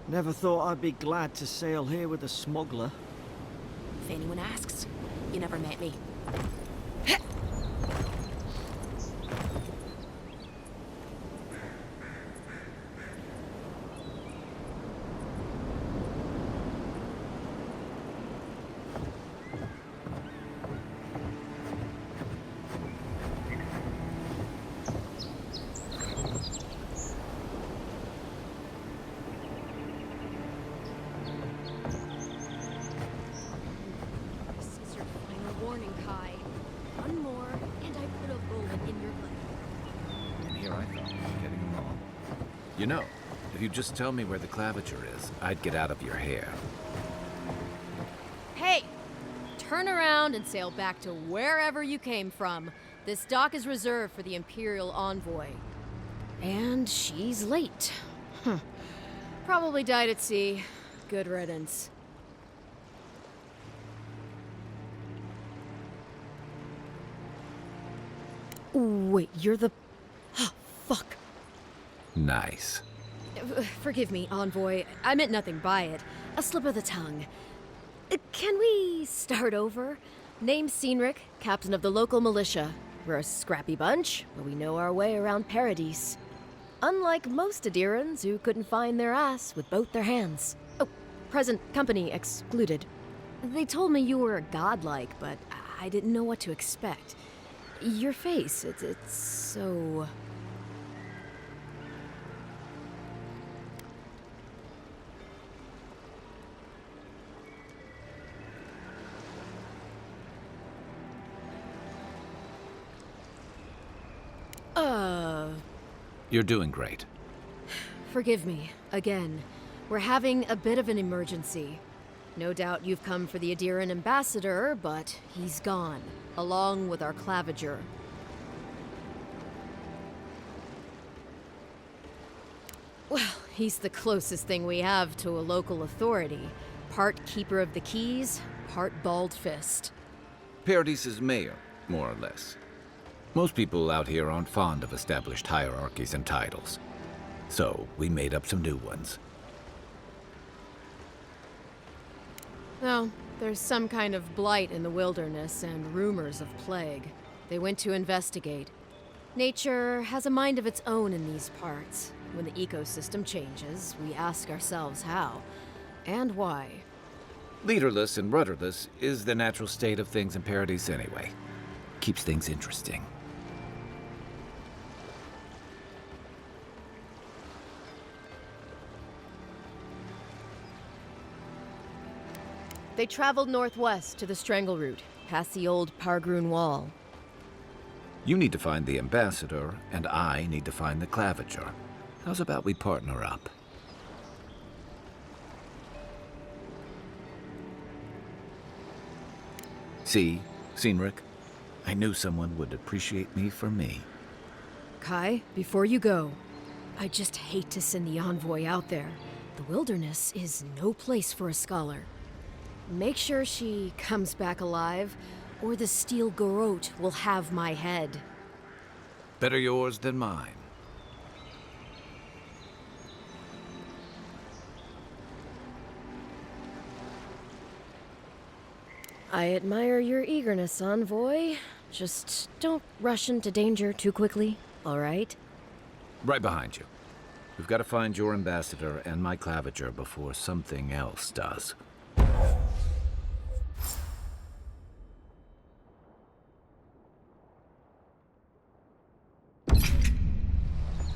Never thought I'd be glad to sail here with a smuggler. If anyone asks, you never met me. You know, if you just tell me where the claviger is, I'd get out of your hair. Hey! Turn around and sail back to wherever you came from. This dock is reserved for the Imperial Envoy. And she's late. Probably died at sea. Good riddance. Wait, you're the... fuck. Nice. Forgive me, Envoy. I meant nothing by it. A slip of the tongue. Can we start over? Name's Cynric, captain of the local militia. We're a scrappy bunch, but we know our way around Paradise. Unlike most Adirans who couldn't find their ass with both their hands. Oh, present company excluded. They told me you were godlike, but I didn't know what to expect. Your face, it's so... You're doing great. Forgive me, again. We're having a bit of an emergency. No doubt you've come for the Adiran ambassador, but he's gone, along with our claviger. Well, he's the closest thing we have to a local authority. Part keeper of the keys, part bald fist. Paradise's mayor, more or less. Most people out here aren't fond of established hierarchies and titles. So, we made up some new ones. No, there's some kind of blight in the wilderness and rumors of plague. They went to investigate. Nature has a mind of its own in these parts. When the ecosystem changes, we ask ourselves how and why. Leaderless and rudderless is the natural state of things in Paradise anyway. Keeps things interesting. They traveled northwest to the Strangle Route, past the old Pargroon Wall. You need to find the ambassador, and I need to find the claviger. How's about we partner up? See, Cynric, I knew someone would appreciate me for me. Kai, before you go, I just hate to send the envoy out there. The wilderness is no place for a scholar. Make sure she comes back alive, or the steel garrote will have my head. Better yours than mine. I admire your eagerness, Envoy. Just don't rush into danger too quickly, all right? Right behind you. We've got to find your ambassador and my claviger before something else does.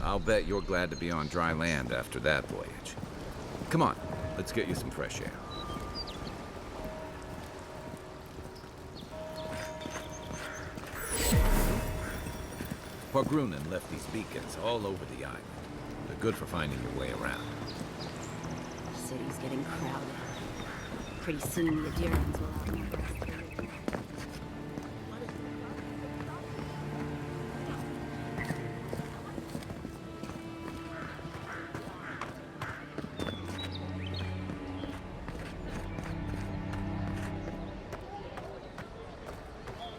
I'll bet you're glad to be on dry land after that voyage. Come on, let's get you some fresh air. Pargrunen left these beacons all over the island. They're good for finding your way around. The city's getting crowded. Pretty soon the Adirans will outnumber us.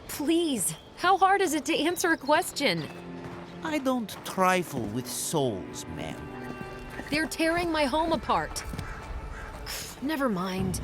Please, how hard is it to answer a question? I don't trifle with souls, ma'am. They're tearing my home apart. Never mind.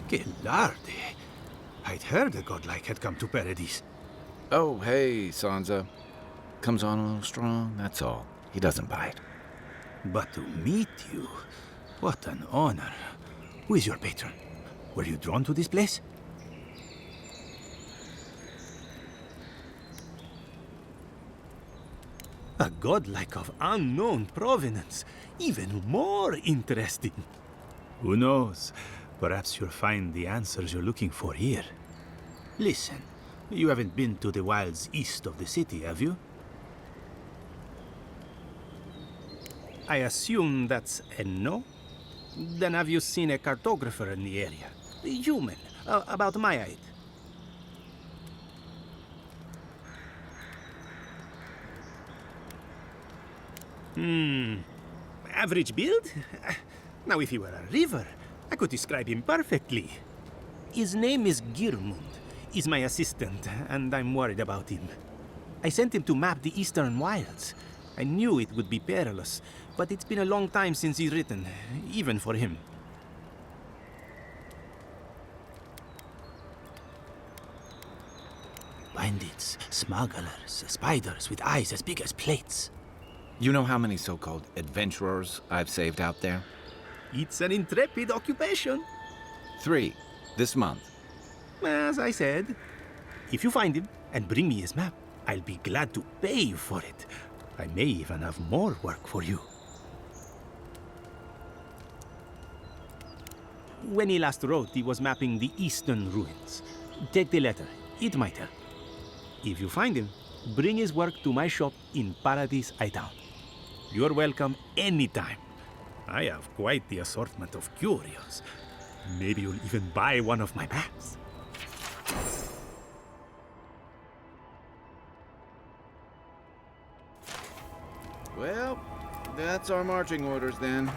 Che lardi. I'd heard a godlike had come to Paradise. Oh, hey, Sansa. Comes on a little strong, that's all. He doesn't bite. But to meet you, what an honor. Who is your patron? Were you drawn to this place? A godlike of unknown provenance. Even more interesting. Who knows? Perhaps you'll find the answers you're looking for here. Listen, you haven't been to the wilds east of the city, have you? I assume that's a no? Then have you seen a cartographer in the area? A human, about my height. Average build? Now, if he were a river, I could describe him perfectly. His name is Girmund. He's my assistant, and I'm worried about him. I sent him to map the eastern wilds. I knew it would be perilous, but it's been a long time since he's written, even for him. Bandits, smugglers, spiders with eyes as big as plates. You know how many so-called adventurers I've saved out there? It's an intrepid occupation. 3, this month. As I said, if you find him and bring me his map, I'll be glad to pay you for it. I may even have more work for you. When he last wrote, he was mapping the eastern ruins. Take the letter. It might help. If you find him, bring his work to my shop in Paradise Town. You're welcome anytime. I have quite the assortment of curios. Maybe you'll even buy one of my maps. Well, that's our marching orders then.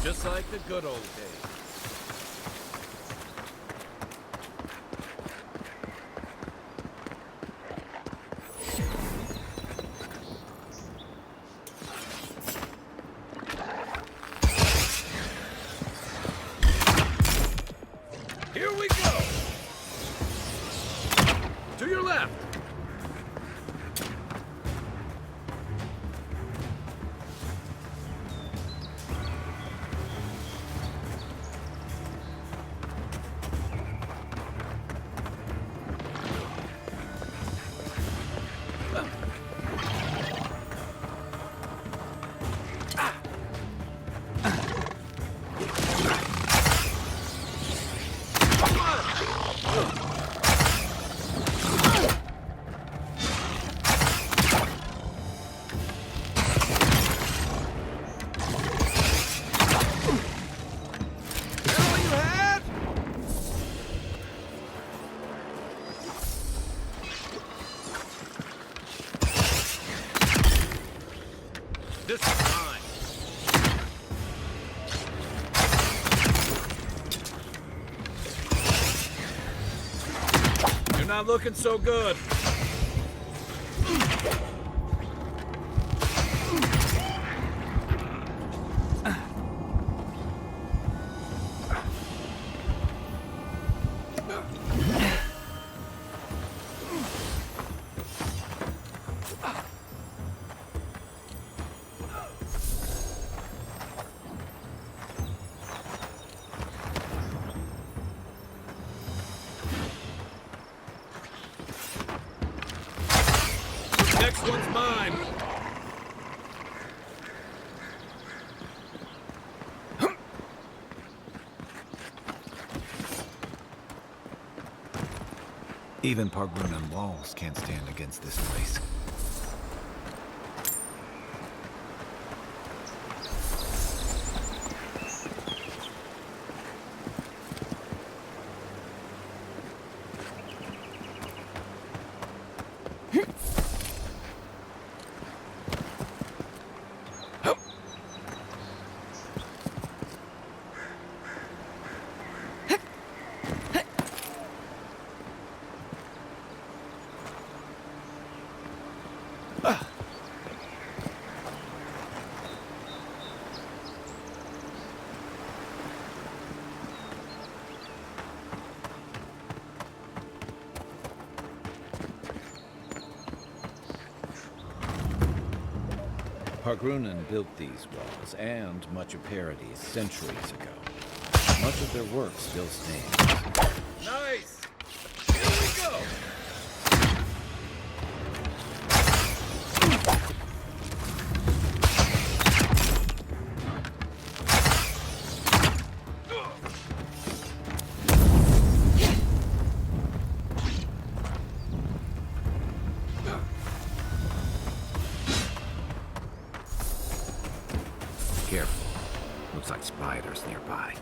Just like the good old days. Here we go! To your left! This is mine. You're not looking so good. Next one's mine. Even Pargrunan walls can't stand against this place. Pargrunan built these walls and much of Paradis centuries ago. Much of their work still stands. Nice! Here we go! Careful. Looks like spiders nearby.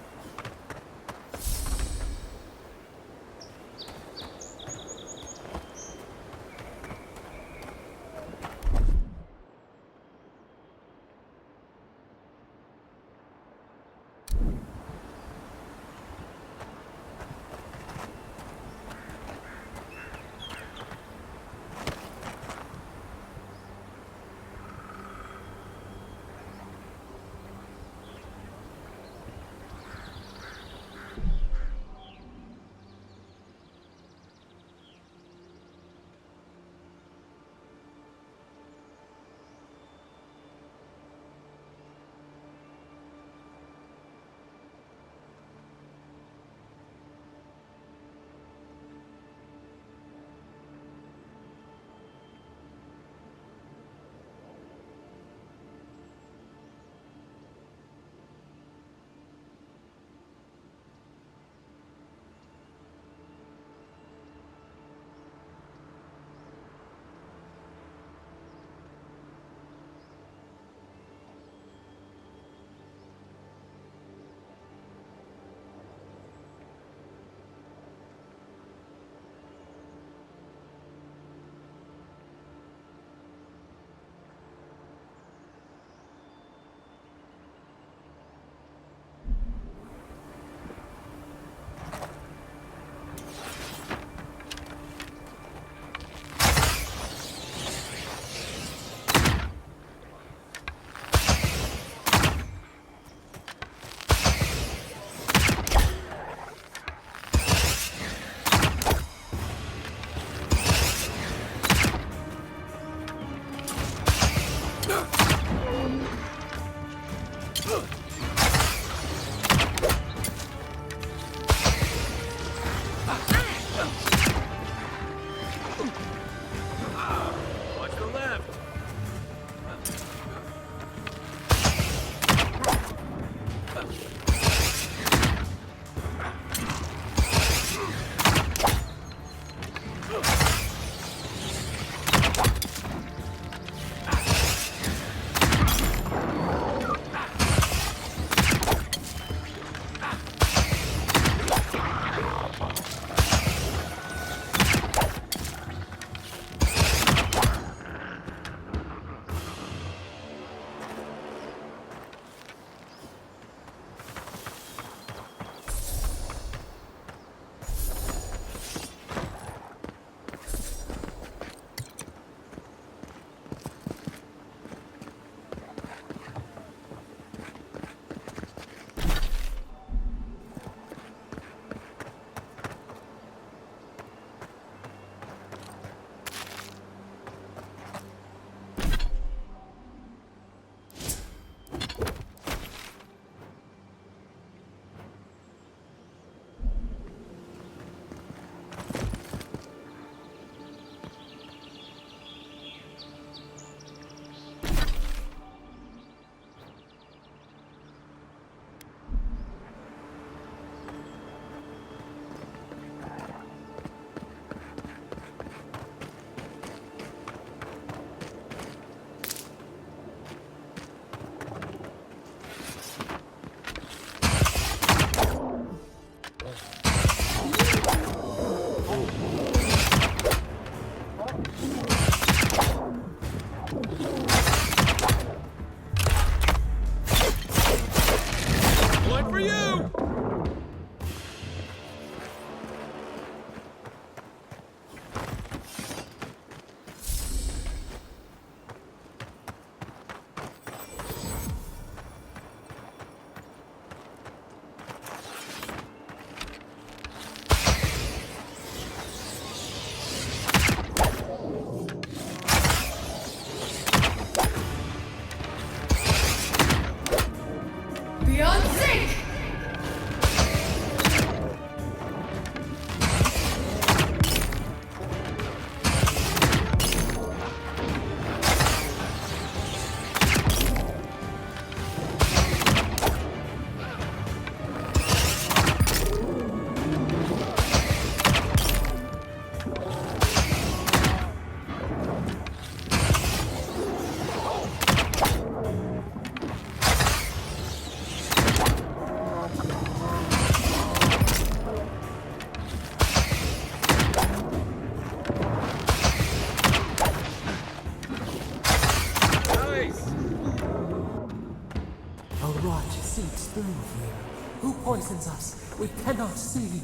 Who poisons us? We cannot see.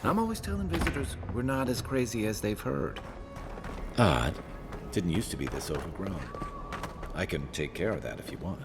I'm always telling visitors we're not as crazy as they've heard. Odd. Didn't used to be this overgrown. I can take care of that if you want.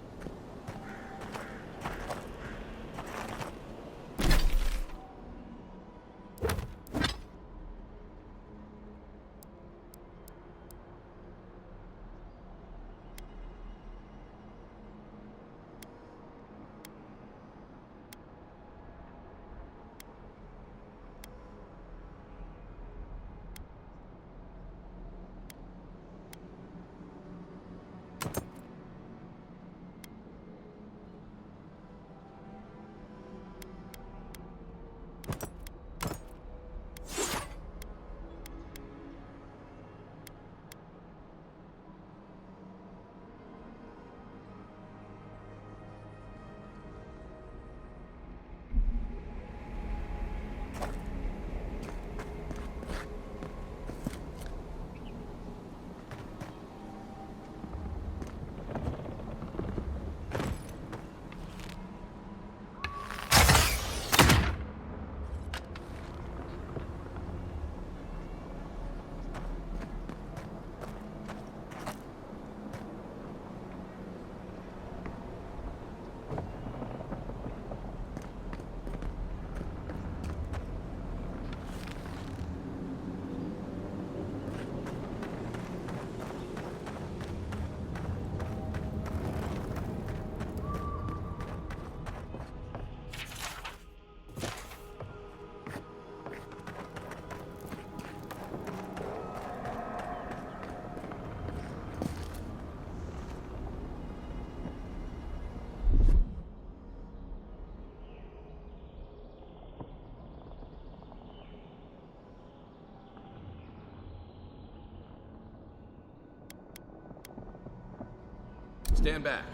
Stand back.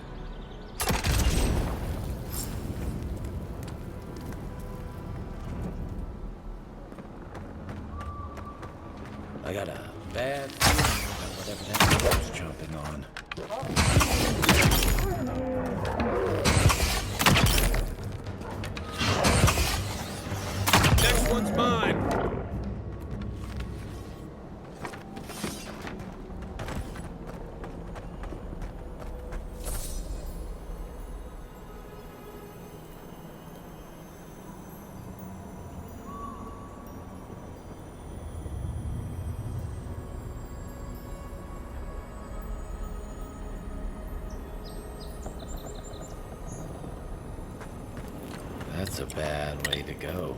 I got a bad feeling about whatever that dog's chomping on. Next one's mine. That's a bad way to go.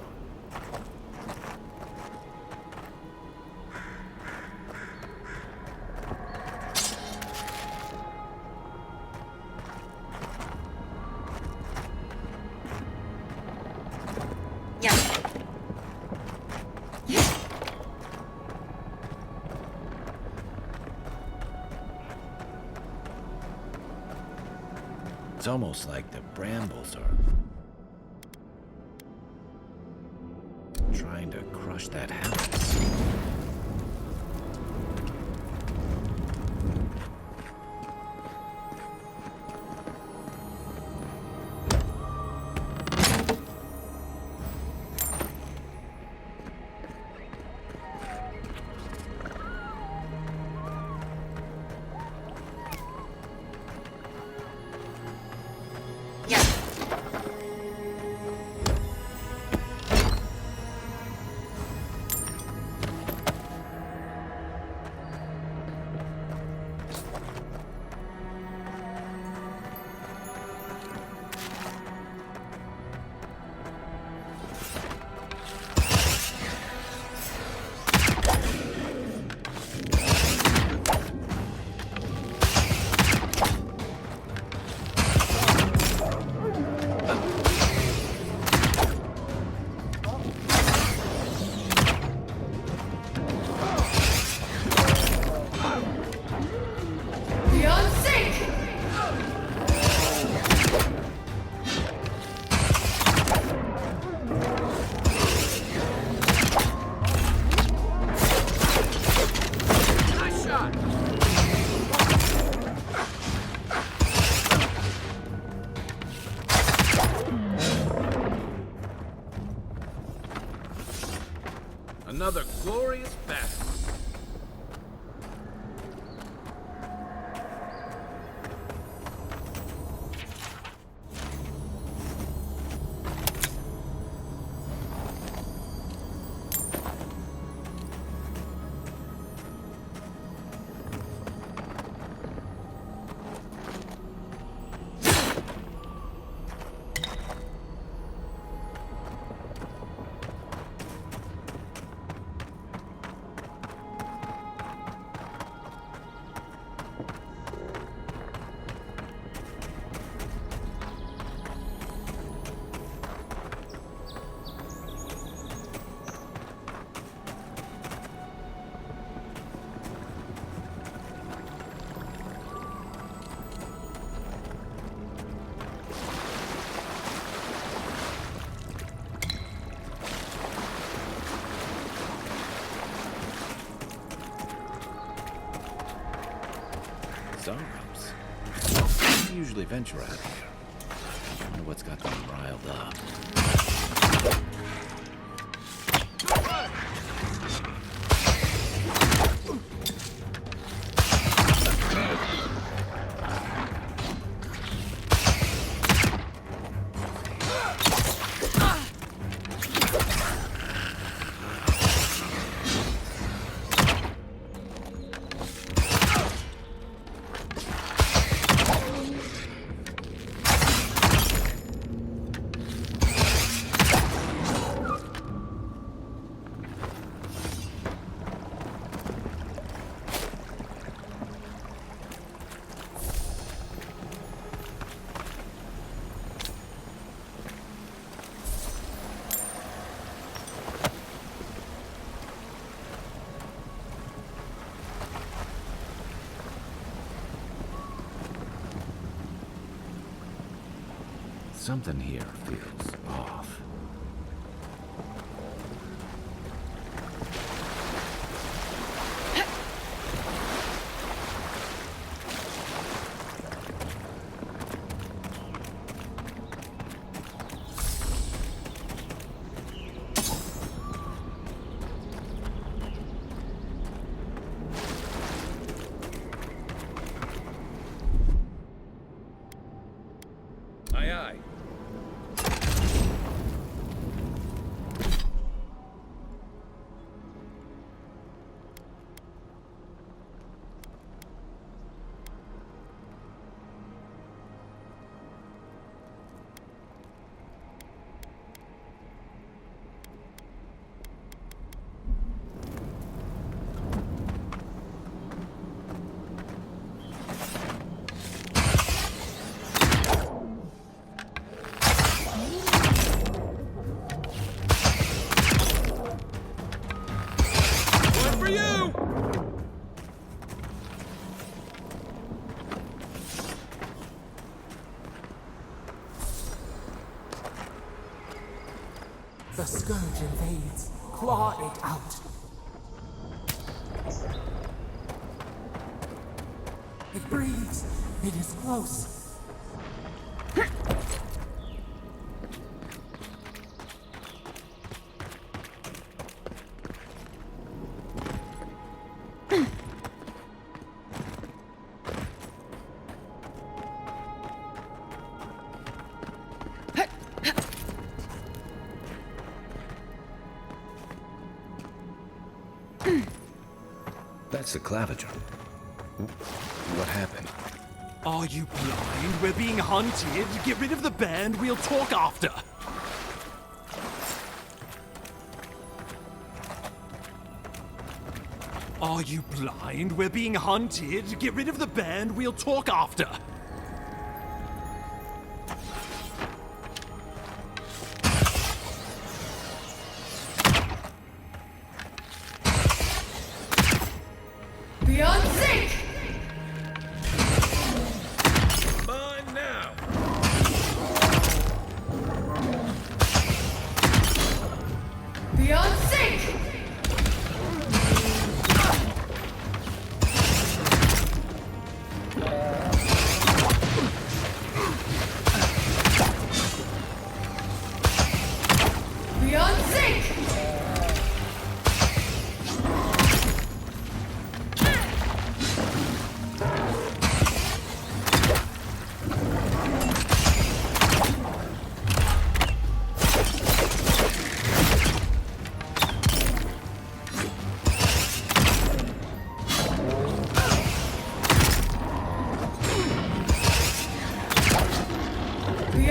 It's almost like the brambles are trying to crush that house. Another glorious battle. Sunrooms. I usually venture out here. I wonder what's got them riled up. Something here feels off. Aye, aye. One for you! The scourge invades. Claw it out. It breathes. It is close. That's the claviger. What happened? Are you blind? We're being hunted. Get rid of the band. We'll talk after. Are you blind? We're being hunted. Get rid of the band. We'll talk after. Beyond sync! Mine now! Beyond sync!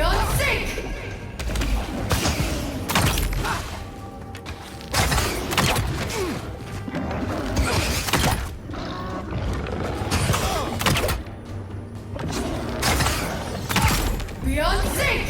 Beyond sync! Beyond sync!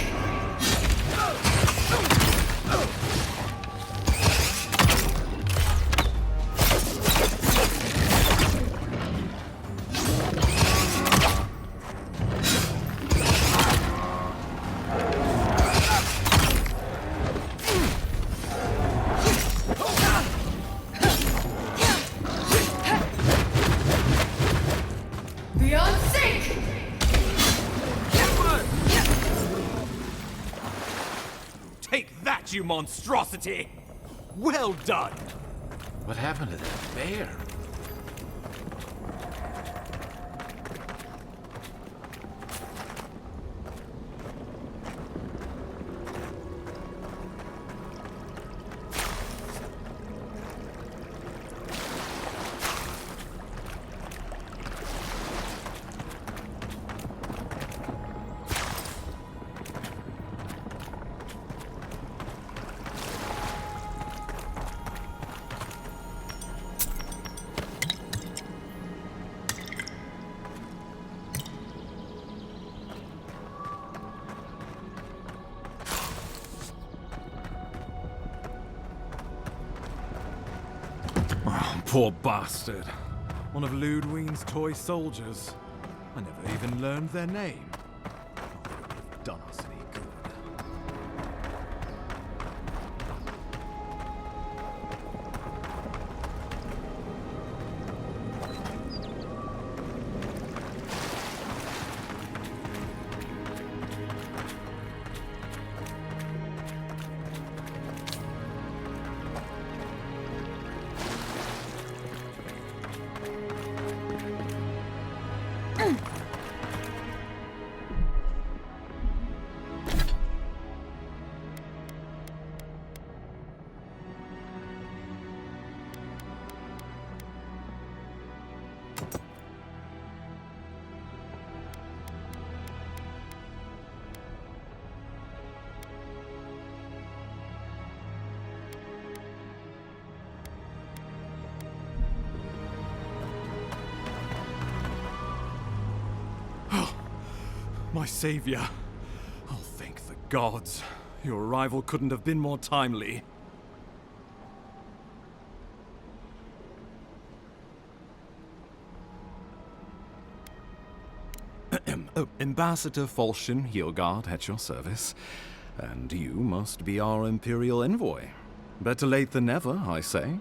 Beyond sync! Take that, you monstrosity! Well done! What happened to that bear? Poor bastard. One of Ludwine's toy soldiers. I never even learned their name. Not that it would have done us any good. My savior. Oh, thank the gods. Your arrival couldn't have been more timely. Oh, Ambassador Falchion Hildegard at your service. And you must be our Imperial envoy. Better late than never, I say.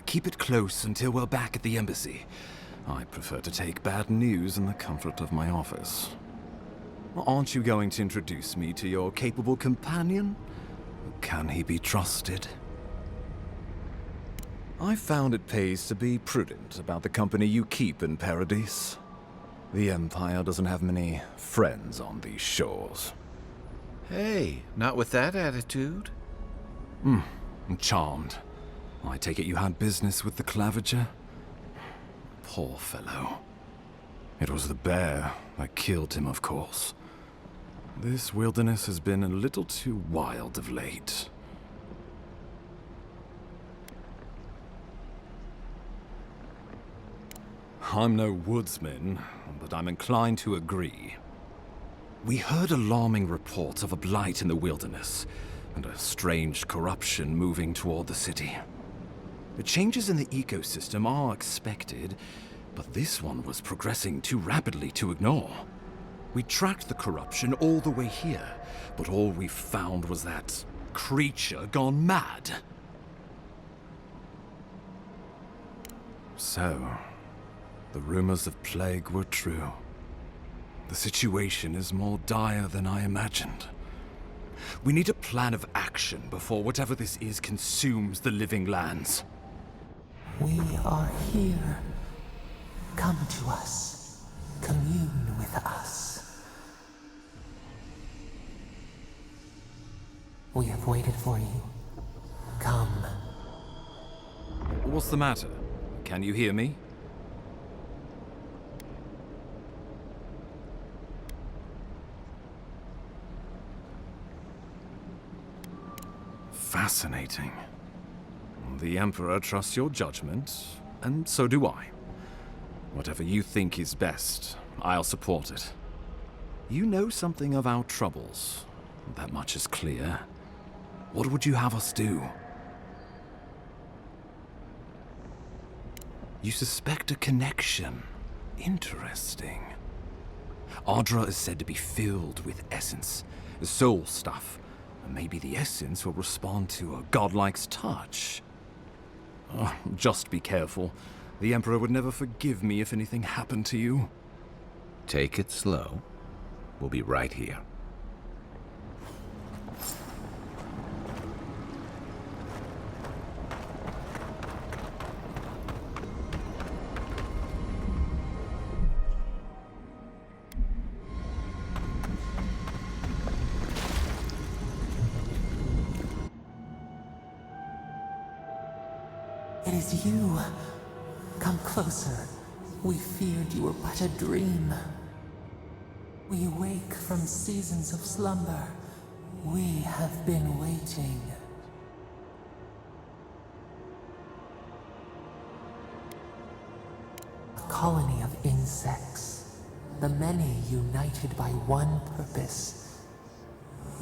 Keep it close until we're back at the embassy. I prefer to take bad news in the comfort of my office. Aren't you going to introduce me to your capable companion? Can he be trusted? I found it pays to be prudent about the company you keep in Paradise. The Empire doesn't have many friends on these shores. Hey, not with that attitude. I'm charmed. I take it you had business with the Claviger? Poor fellow. It was the bear that killed him, of course. This wilderness has been a little too wild of late. I'm no woodsman, but I'm inclined to agree. We heard alarming reports of a blight in the wilderness, and a strange corruption moving toward the city. The changes in the ecosystem are expected, but this one was progressing too rapidly to ignore. We tracked the corruption all the way here, but all we found was that creature gone mad. So, the rumors of plague were true. The situation is more dire than I imagined. We need a plan of action before whatever this is consumes the living lands. We are here. Come to us. Commune with us. We have waited for you. Come. What's the matter? Can you hear me? Fascinating. The Emperor trusts your judgment, and so do I. Whatever you think is best, I'll support it. You know something of our troubles. That much is clear. What would you have us do? You suspect a connection. Interesting. Ardra is said to be filled with essence, soul stuff. Maybe the essence will respond to a godlike's touch. Oh, just be careful. The Emperor would never forgive me if anything happened to you. Take it slow. We'll be right here. It is you. Come closer. We feared you were but a dream. We wake from seasons of slumber. We have been waiting. A colony of insects. The many united by one purpose.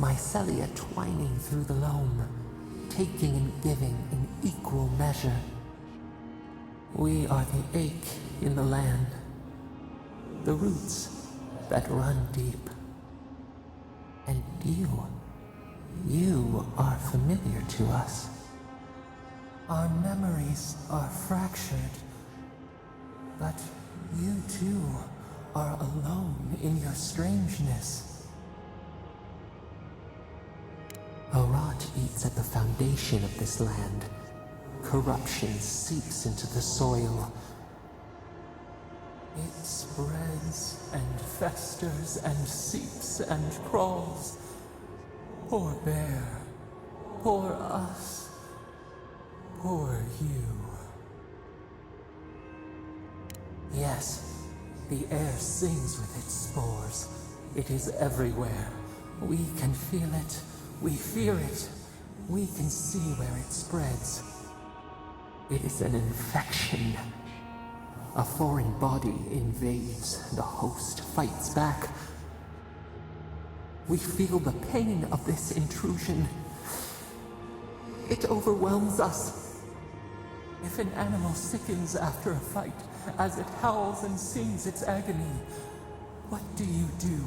Mycelia twining through the loam, taking and giving in equal measure. We are the ache in the land, the roots that run deep. And you are familiar to us. Our memories are fractured, but you too are alone in your strangeness. A rot eats at the foundation of this land. Corruption seeps into the soil. It spreads and festers and seeps and crawls. Poor bear. Poor us. Poor you. Yes, the air sings with its spores. It is everywhere. We can feel it. We fear it. We can see where it spreads. It is an infection. A foreign body invades, the host fights back. We feel the pain of this intrusion. It overwhelms us. If an animal sickens after a fight, as it howls and sings its agony, what do you do?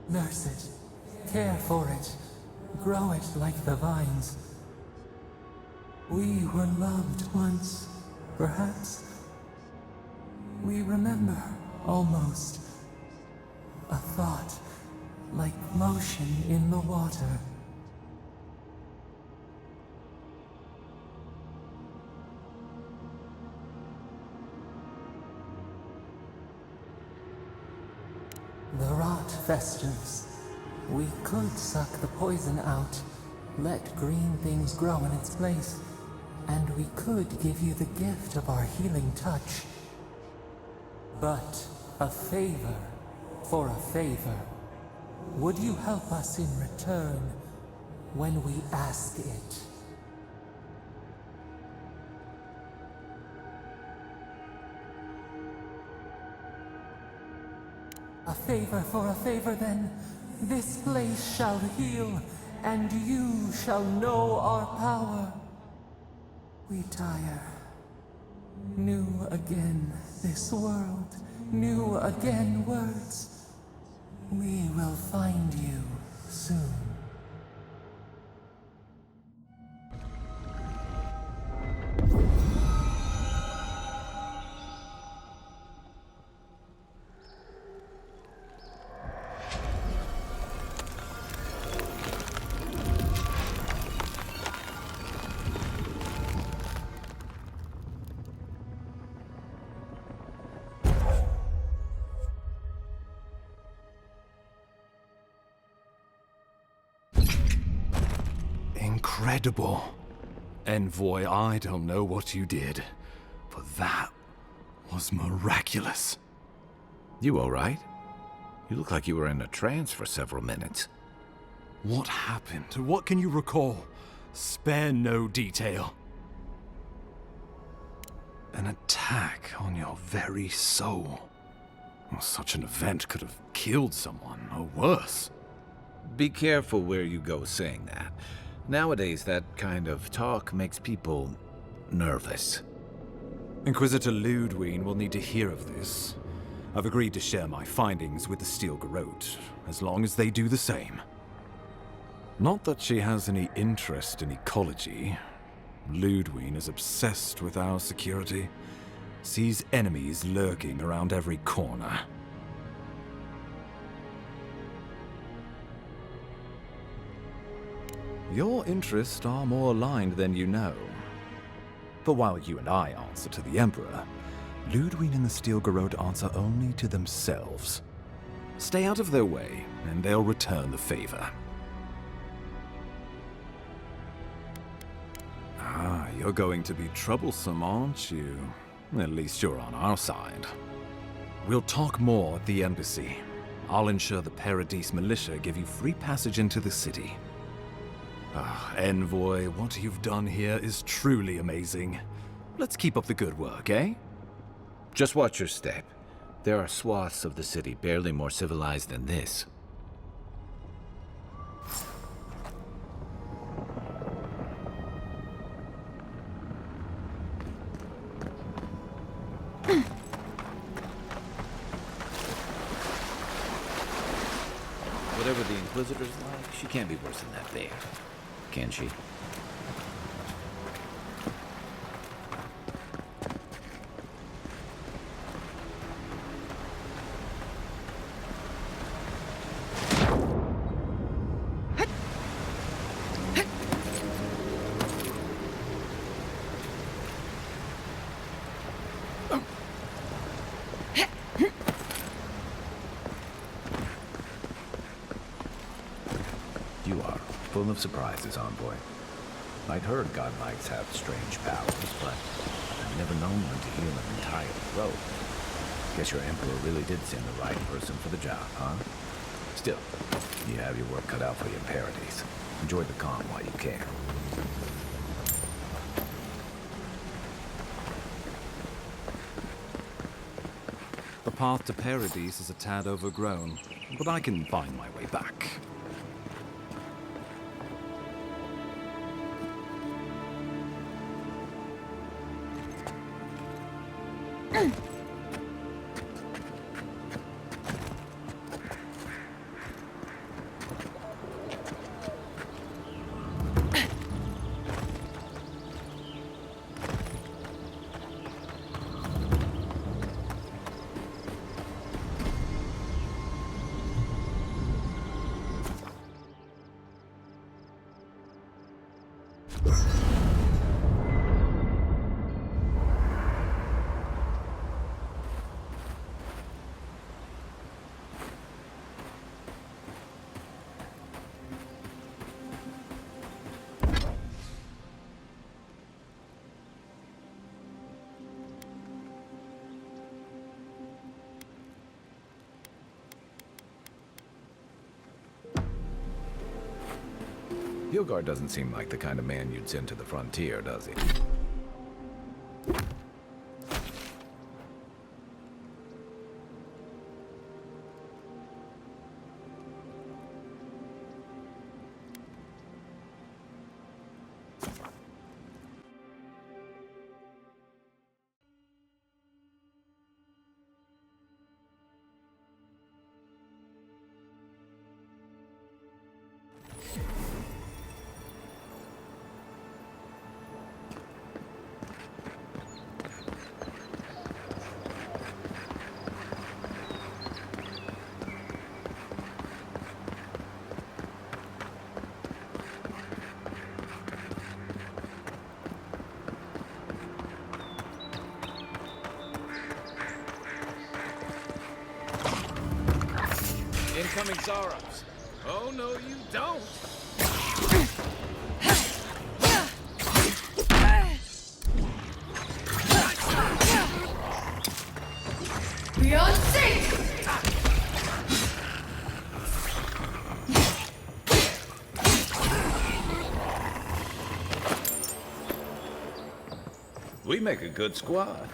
Nurse it, care for it, grow it like the vines. We were loved once, perhaps. We remember, almost. A thought, like motion in the water. The rot festers. We could suck the poison out, let green things grow in its place, and we could give you the gift of our healing touch. But a favor for a favor. Would you help us in return when we ask it? A favor for a favor, then. This place shall heal, and you shall know our power. We tire. New again this world, new again words. We will find you soon. Incredible. Envoy, I don't know what you did, but that was miraculous. You all right? You look like you were in a trance for several minutes. What happened? What can you recall? Spare no detail. An attack on your very soul. Well, such an event could have killed someone, or worse. Be careful where you go saying that. Nowadays, that kind of talk makes people nervous. Inquisitor Ludwig will need to hear of this. I've agreed to share my findings with the Steel Garrote, as long as they do the same. Not that she has any interest in ecology. Ludwig is obsessed with our security. Sees enemies lurking around every corner. Your interests are more aligned than you know. But while you and I answer to the Emperor, Ludwig and the Steel Garrote answer only to themselves. Stay out of their way, and they'll return the favor. Ah, you're going to be troublesome, aren't you? At least you're on our side. We'll talk more at the embassy. I'll ensure the Paradise militia give you free passage into the city. Ah, Envoy, what you've done here is truly amazing. Let's keep up the good work, eh? Just watch your step. There are swaths of the city barely more civilized than this. Whatever the Inquisitor's like, she can't be worse than that there. Can she? You are full of surprises, Envoy. I'd heard godlikes have strange powers, but I've never known one to heal an entire throat. Guess your Emperor really did send the right person for the job, huh? Still, you have your work cut out for you in Paradise. Enjoy the calm while you can. The path to Paradise is a tad overgrown, but I can find my way back. Hilgard doesn't seem like the kind of man you'd send to the frontier, does he? Incoming Zaros. Oh, no, you don't. Beyond safe! We make a good squad.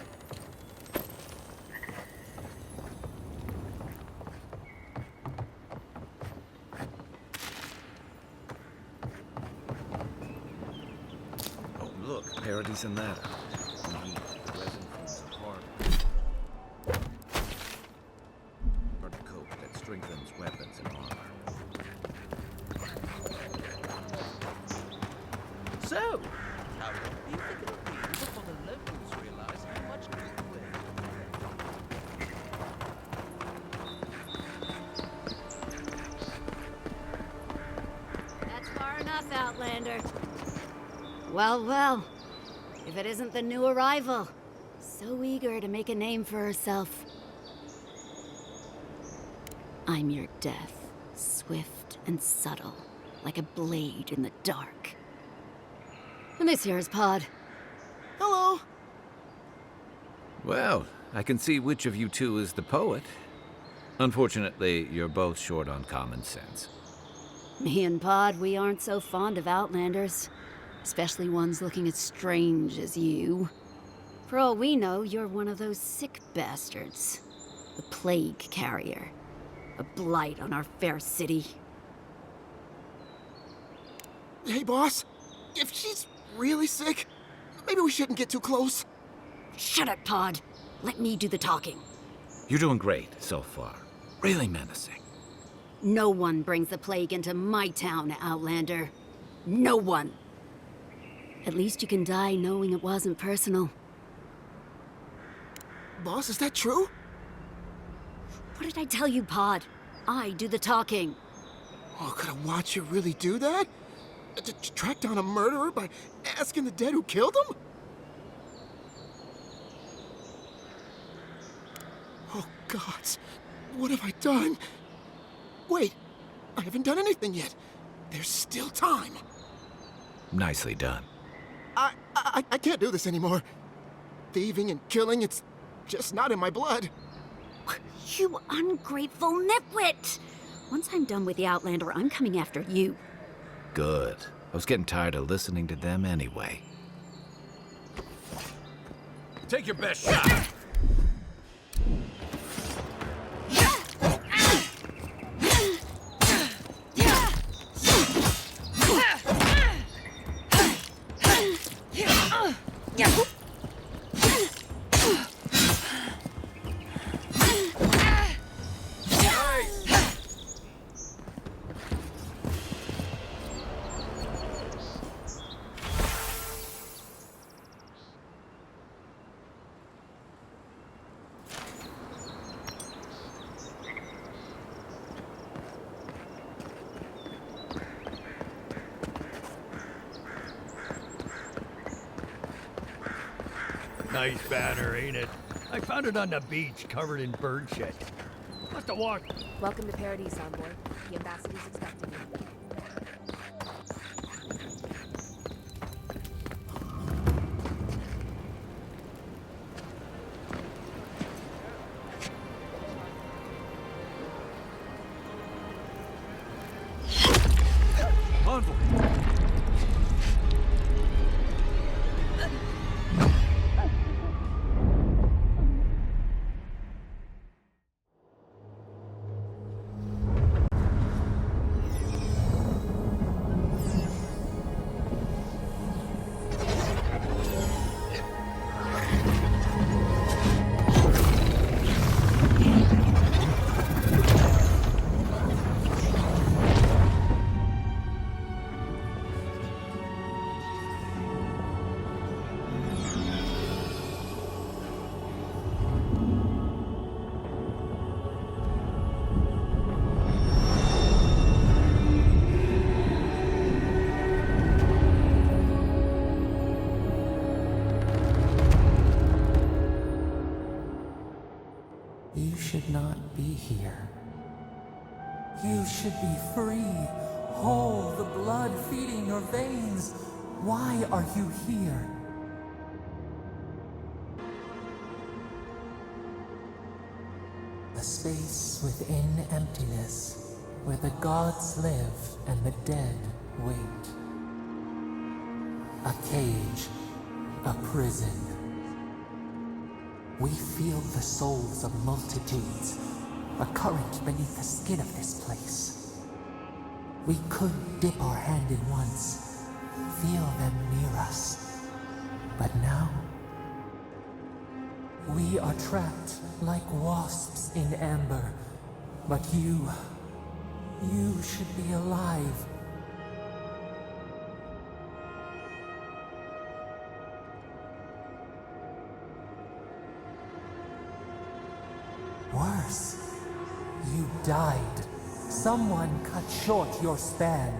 Oh, look, Parody's in that. The resin forms a hard coat that strengthens weapons and armor. So, how long do you think it'll be before the locals realize how much good we're? That's far enough, Outlander. Well, well. If it isn't the new arrival. So eager to make a name for herself. I'm your death. Swift and subtle. Like a blade in the dark. And this here's Pod. Hello. Well, I can see which of you two is the poet. Unfortunately, you're both short on common sense. Me and Pod, we aren't so fond of Outlanders. Especially ones looking as strange as you. For all we know, you're one of those sick bastards. The plague carrier. A blight on our fair city. Hey, boss. If she's really sick, maybe we shouldn't get too close. Shut it, Pod. Let me do the talking. You're doing great so far. Really menacing. No one brings the plague into my town, Outlander. No one. At least you can die knowing it wasn't personal. Boss, is that true? What did I tell you, Pod? I do the talking. Oh, could I watch you really do that? To track down a murderer by asking the dead who killed him? Oh, gods. What have I done? Wait, I haven't done anything yet. There's still time. Nicely done. I can't do this anymore. Thieving and killing, it's just not in my blood. You ungrateful nitwit! Once I'm done with the Outlander, I'm coming after you. Good. I was getting tired of listening to them anyway. Take your best shot. Nice banner, ain't it? I found it on the beach, covered in bird shit. Must have walked. Welcome to Paradise, Envoy. The ambassador's expecting you. Envoy! You should not be here. You should be free, whole, the blood feeding your veins. Why are you here? A space within emptiness, where the gods live and the dead wait. A cage, a prison. We feel the souls of multitudes, a current beneath the skin of this place. We could dip our hand in once, feel them near us. But now, we are trapped like wasps in amber. But you should be alive. Worse, you died. Someone cut short your span.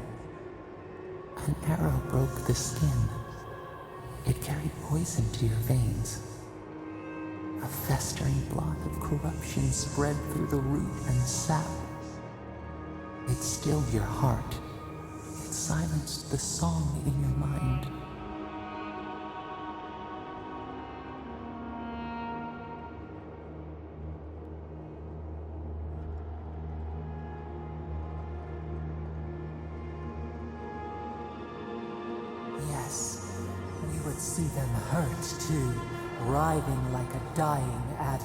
An arrow broke the skin. It carried poison to your veins. A festering blot of corruption spread through the root and sap. It stilled your heart. It silenced the song in your mind. Yes, we would see them hurt too, writhing like a dying adder.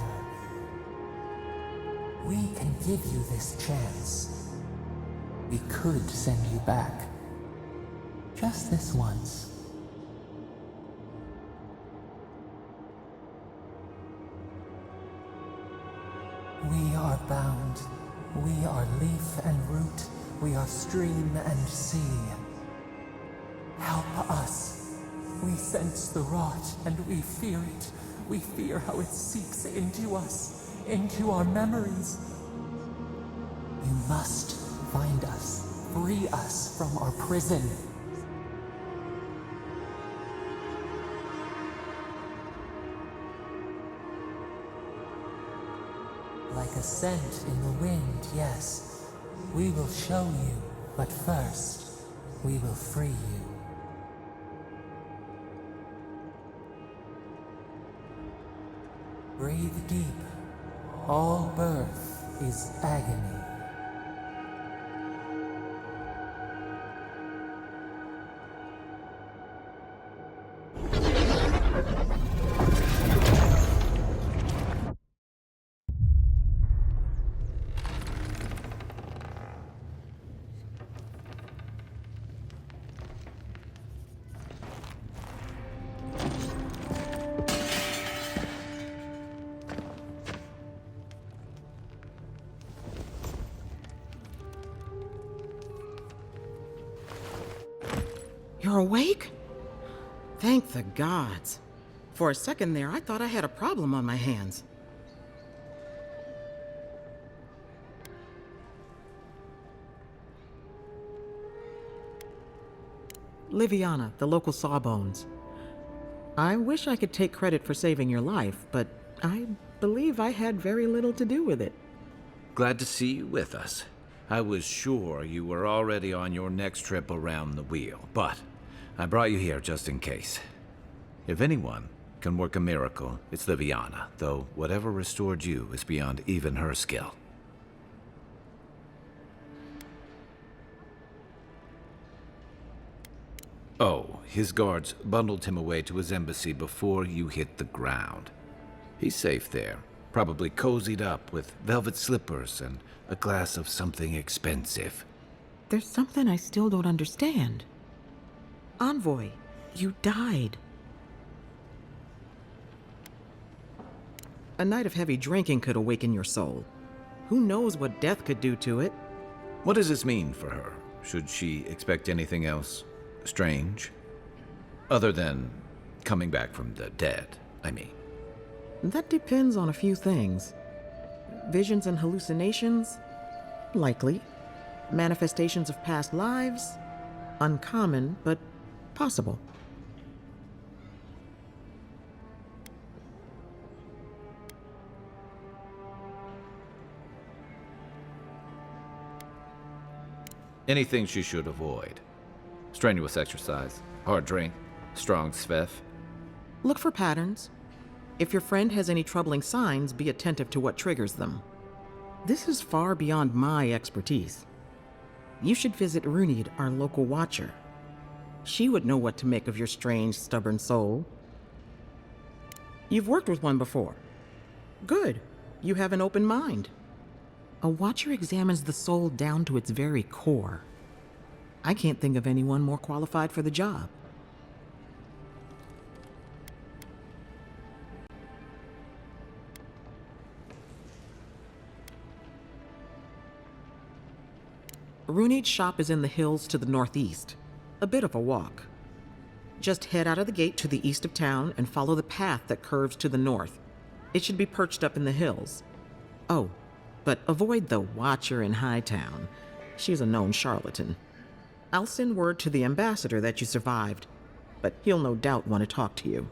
We can give you this chance. We could send you back. Just this once. We are bound. We are leaf and root. We are stream and sea. Help us. We sense the rot and we fear it. We fear how it seeps into us, into our memories. You must find us, free us from our prison. Like a scent in the wind, yes. We will show you, but first, we will free you. Breathe deep. All birth is agony. You're awake? Thank the gods. For a second there, I thought I had a problem on my hands. Liviana, the local Sawbones. I wish I could take credit for saving your life, but I believe I had very little to do with it. Glad to see you with us. I was sure you were already on your next trip around the wheel, but I brought you here just in case. If anyone can work a miracle, it's Liviana, though whatever restored you is beyond even her skill. Oh, his guards bundled him away to his embassy before you hit the ground. He's safe there, probably cozied up with velvet slippers and a glass of something expensive. There's something I still don't understand. Envoy, you died. A night of heavy drinking could awaken your soul. Who knows what death could do to it? What does this mean for her? Should she expect anything else strange? Other than coming back from the dead, I mean. That depends on a few things. Visions and hallucinations? Likely. Manifestations of past lives? Uncommon, but possible. Anything she should avoid. Strenuous exercise, hard drink, strong sveff. Look for patterns. If your friend has any troubling signs, be attentive to what triggers them. This is far beyond my expertise. You should visit Runid, our local watcher. She would know what to make of your strange, stubborn soul. You've worked with one before. Good. You have an open mind. A watcher examines the soul down to its very core. I can't think of anyone more qualified for the job. Runeade's shop is in the hills to the northeast. A bit of a walk. Just head out of the gate to the east of town and follow the path that curves to the north. It should be perched up in the hills. Oh, but avoid the Watcher in Hightown. She's a known charlatan. I'll send word to the ambassador that you survived, but he'll no doubt want to talk to you.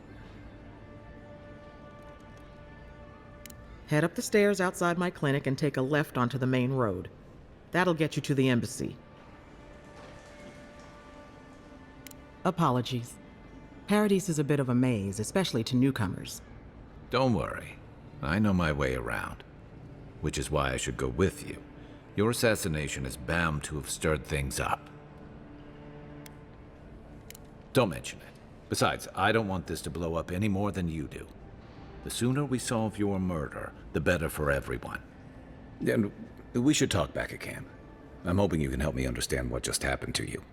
Head up the stairs outside my clinic and take a left onto the main road. That'll get you to the embassy. Apologies. Paradise is a bit of a maze, especially to newcomers. Don't worry. I know my way around. Which is why I should go with you. Your assassination is bound to have stirred things up. Don't mention it. Besides, I don't want this to blow up any more than you do. The sooner we solve your murder, the better for everyone. And we should talk back at camp. I'm hoping you can help me understand what just happened to you.